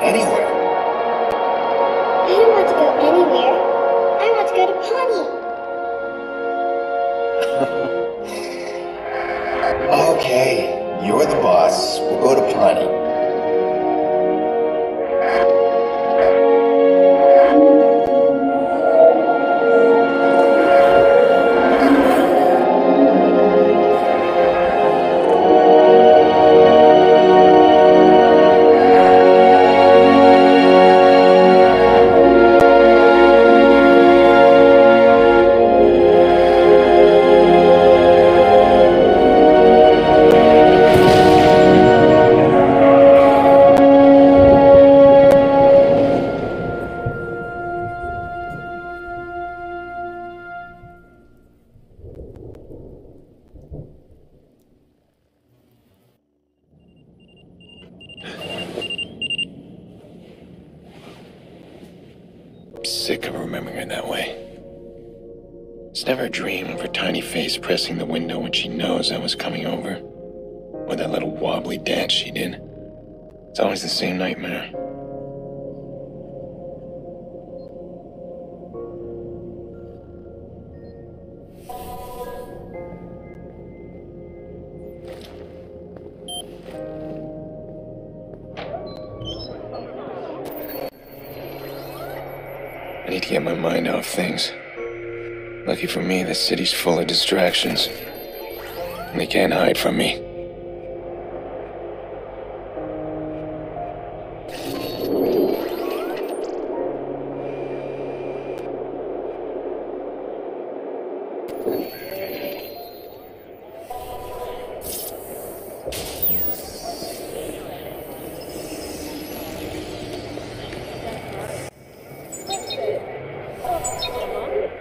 Anywhere. I don't want to go anywhere. I want to go to Pawnee. Okay, you're the boss. We'll go to Pawnee. Sick of remembering her that way. It's never a dream of her tiny face pressing the window when she knows I was coming over. Or that little wobbly dance she did. It's always the same nightmare. I need to get my mind off things. Lucky for me, this city's full of distractions. And they can't hide from me.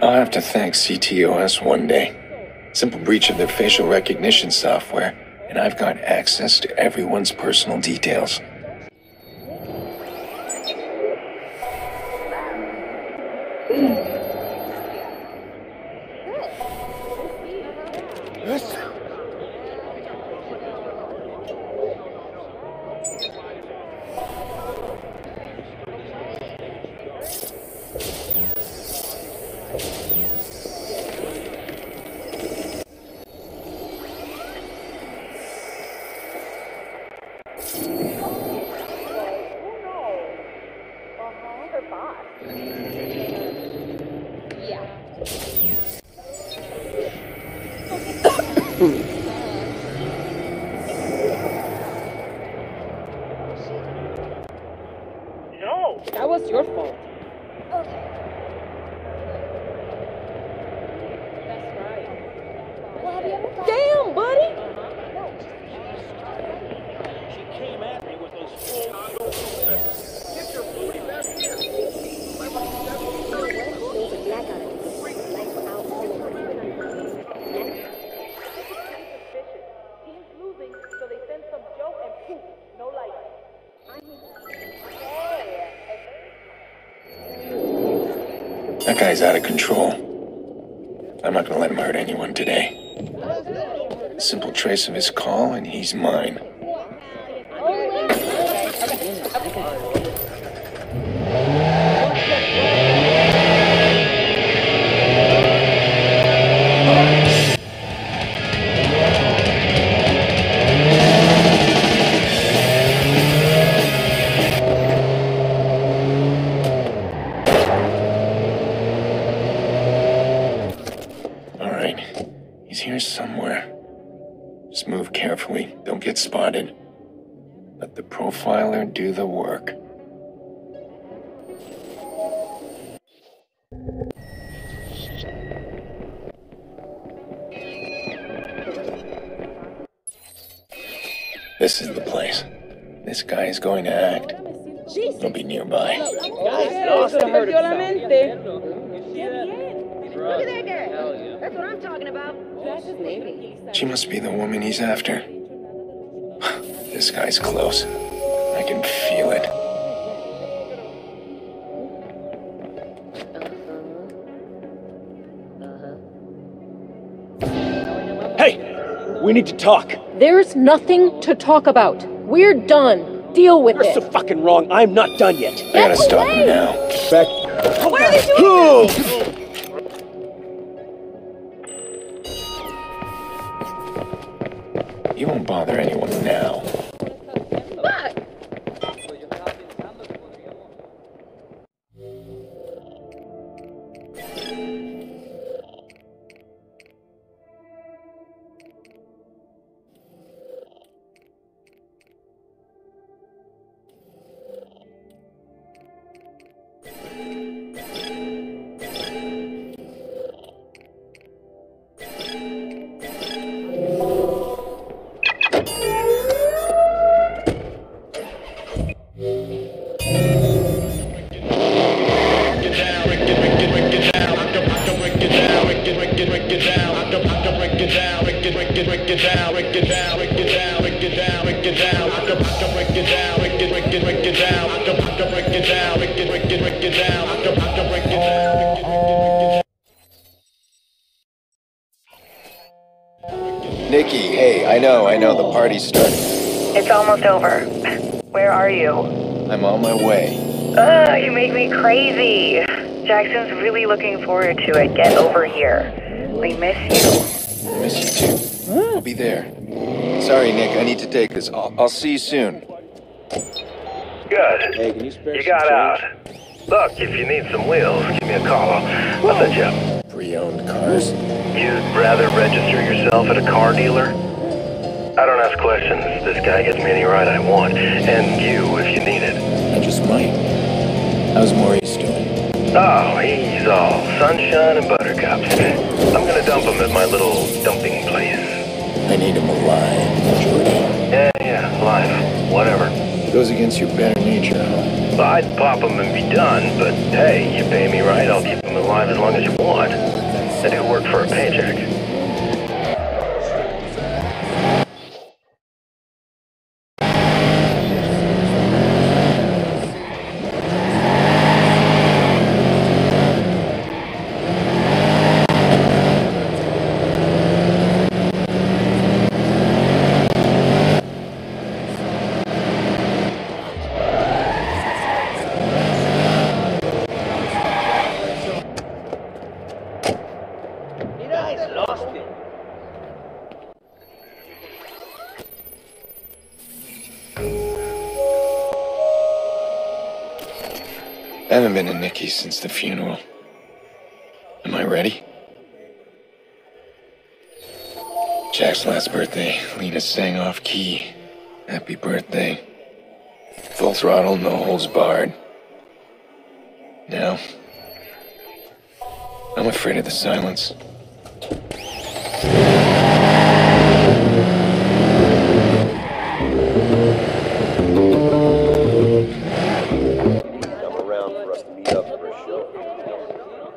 I'll have to thank CTOS one day. Simple breach of their facial recognition software, and I've got access to everyone's personal details. No, that was your fault. Okay. That's right. Well, have you ever thought... Damn, buddy! She came at me with those full get your booty back here. Team's losing, so they send some joke and poof, no light. That guy's out of control. I'm not gonna let him hurt anyone today. A simple trace of his call, and he's mine. He's here somewhere. Just move carefully. Don't get spotted. Let the profiler do the work. This is the place. This guy is going to act. He'll be nearby. Look at that guy. That's what I'm talking about. She must be the woman he's after. This guy's close. I can feel it. Hey! We need to talk. There's nothing to talk about. We're done. Deal with You're it. so fucking wrong. I'm not done yet. I gotta stop him now. Back. Why are they doing this? You won't bother anyone now. What? Nikki, hey, I know, the party's starting. It's almost over. Where are you? I'm on my way. Ugh, you make me crazy. Jackson's really looking forward to it. Get over here. We miss you. I miss you too. I'll be there. Sorry, Nick, I need to take this. I'll see you soon. Good. Hey, can you spare You some got change? out. Look, if you need some wheels, give me a call. I'll set you up. Pre-owned cars? You'd rather register yourself at a car dealer? I don't ask questions. This guy gives me any ride I want. And you, if you need it. I just might. How's Maurice doing? Oh, he's all sunshine and buttercups. I'm gonna dump him at my little dumping place. I need him alive, Jordy. Yeah, life. Whatever. Goes against your better nature, huh? Well, I'd pop him and be done, but hey, you pay me right, I'll keep him alive as long as you want. I do work for a paycheck. I haven't been to Nikki's since the funeral. Am I ready? Jack's last birthday, Lena sang off key. Happy birthday. Full throttle, no holds barred. Now, I'm afraid of the silence. Come around for us to meet up for a show.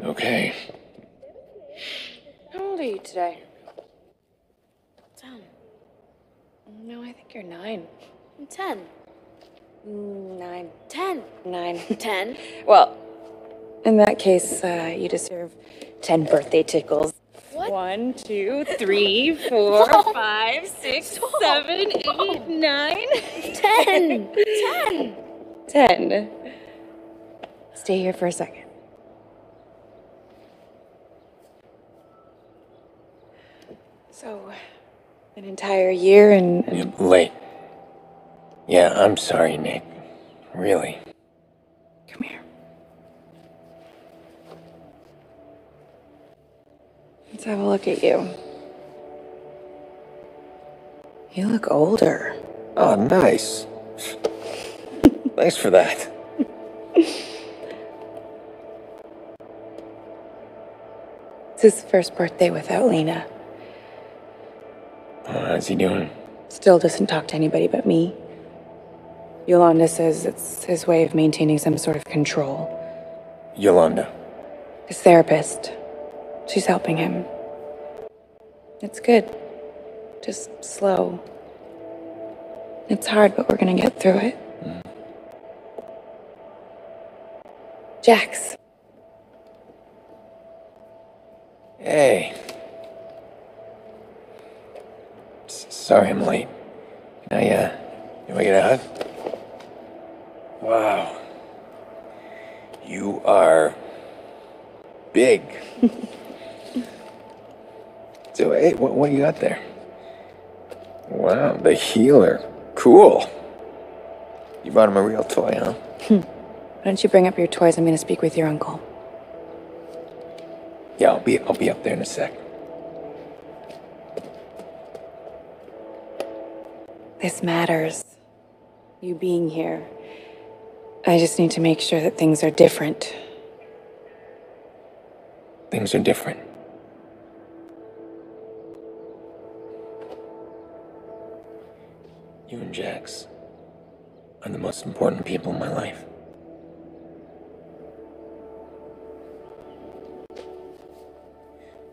Okay. How old are you today? 10. No, I think you're 9. I'm 10. 9. 10. 9. 10. Well, in that case, you deserve 10 birthday tickles. What? 1, 2, 3, 4, 5, 6, 7, 8, 9. 10. 10. 10. Stay here for a second. So, an entire year and You're late. Yeah, I'm sorry, Nick. Really. come here. Let's have a look at you. You look older. Oh, nice. Thanks for that. It's his first birthday without Lena. How's he doing? Still doesn't talk to anybody but me. Yolanda says it's his way of maintaining some sort of control. Yolanda. His therapist. She's helping him. It's good. Just slow. It's hard, but we're gonna get through it. Jax. Hey. Sorry I'm late. Can I get a hug? Wow. You are big. So, hey, what do you got there? Wow, the healer. Cool. You brought him a real toy, huh? Why don't you bring up your toys? I'm going to speak with your uncle. Yeah, I'll be up there in a sec. This matters. You being here. I just need to make sure that things are different. Things are different. You and Jax are the most important people in my life.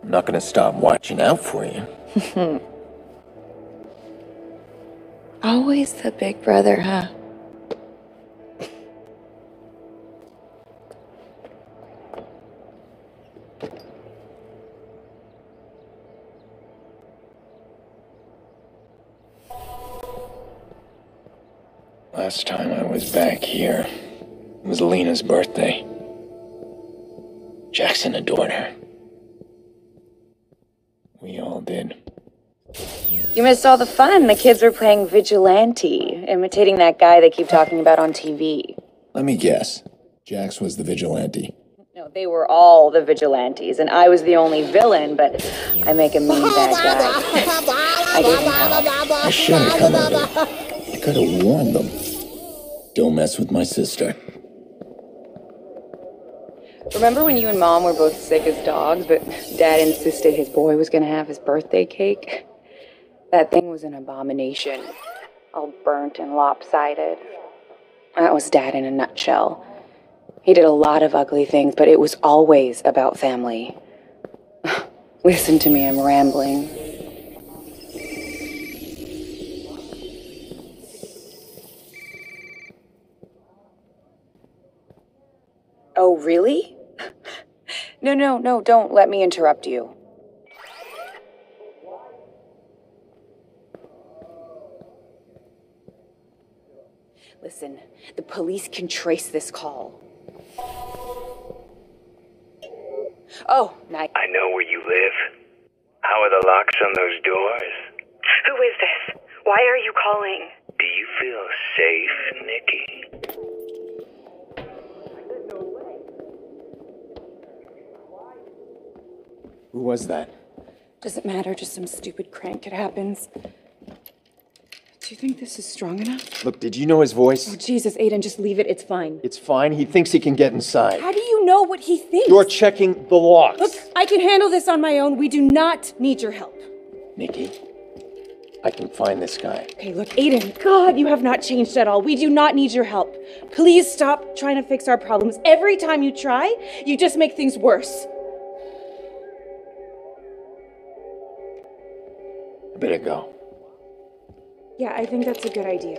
I'm not gonna stop watching out for you. Always the big brother, huh? Last time I was back here, it was Lena's birthday. Jackson adored her. We all did. You missed all the fun. The kids were playing Vigilante, imitating that guy they keep talking about on TV. Let me guess. Jax was the vigilante. No, they were all the vigilantes, and I was the only villain, but I make a mean bad guy. I gave him hell. I should have come over. I could have warned them. Don't mess with my sister. Remember when you and Mom were both sick as dogs, but Dad insisted his boy was gonna have his birthday cake? That thing was an abomination. All burnt and lopsided. That was Dad in a nutshell. He did a lot of ugly things, but it was always about family. Listen to me, I'm rambling. Oh, really? No, don't let me interrupt you. Listen, the police can trace this call. Oh, nice. I know where you live. How are the locks on those doors? Who is this? Why are you calling? Do you feel safe, Nikki? Who was that? Doesn't matter, just some stupid crank. It happens. Do you think this is strong enough? Look, did you know his voice? Oh, Jesus, Aiden, just leave it. It's fine. It's fine. He thinks he can get inside. How do you know what he thinks? You're checking the locks. Look, I can handle this on my own. We do not need your help. Nikki, I can find this guy. Okay, look, Aiden, God, you have not changed at all. We do not need your help. Please stop trying to fix our problems. Every time you try, you just make things worse. I better go. Yeah, I think that's a good idea.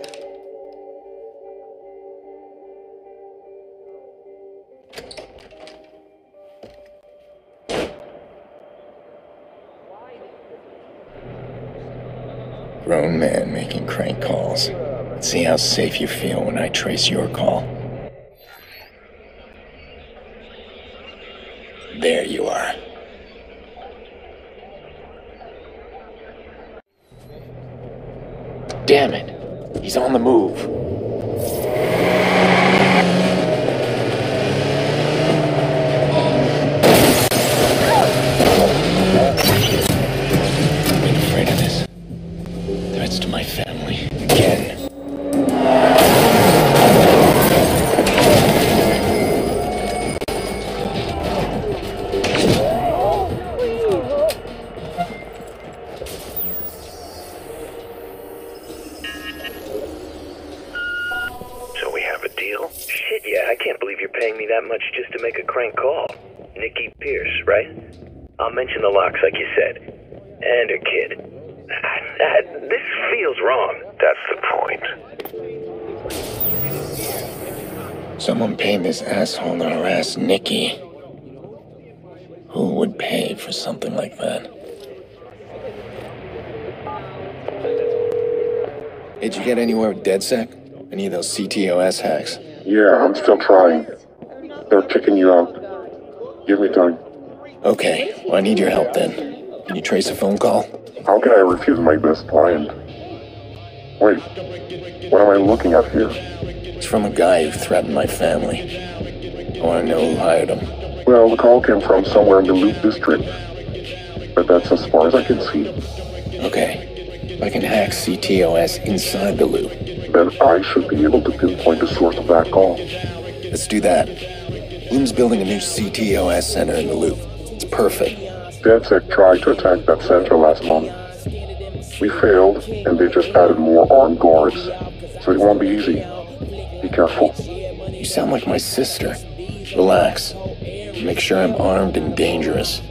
Grown man making crank calls. Let's see how safe you feel when I trace your call. There you are. Damn it! He's on the move. I've been afraid of this. Threats to my family. Again. So we have a deal? Shit, yeah, I can't believe you're paying me that much just to make a crank call. Nikki Pierce, right? I'll mention the locks like you said. And her kid. This feels wrong. That's the point. Someone paid this asshole to harass Nikki. Who would pay for something like that? Did you get anywhere with DedSec? Any of those CTOS hacks? Yeah, I'm still trying. They're kicking you out. Give me time. Okay, well, I need your help then. Can you trace a phone call? How can I refuse my best client? Wait, what am I looking at here? It's from a guy who threatened my family. I want to know who hired him. Well, the call came from somewhere in the Loop District. But that's as far as I can see. Okay. If I can hack CTOS inside the loop. Then I should be able to pinpoint the source of that call. Let's do that. Loom's building a new CTOS center in the loop. It's perfect. DedSec tried to attack that center last month. We failed, and they just added more armed guards. So it won't be easy. Be careful. You sound like my sister. Relax. Make sure I'm armed and dangerous.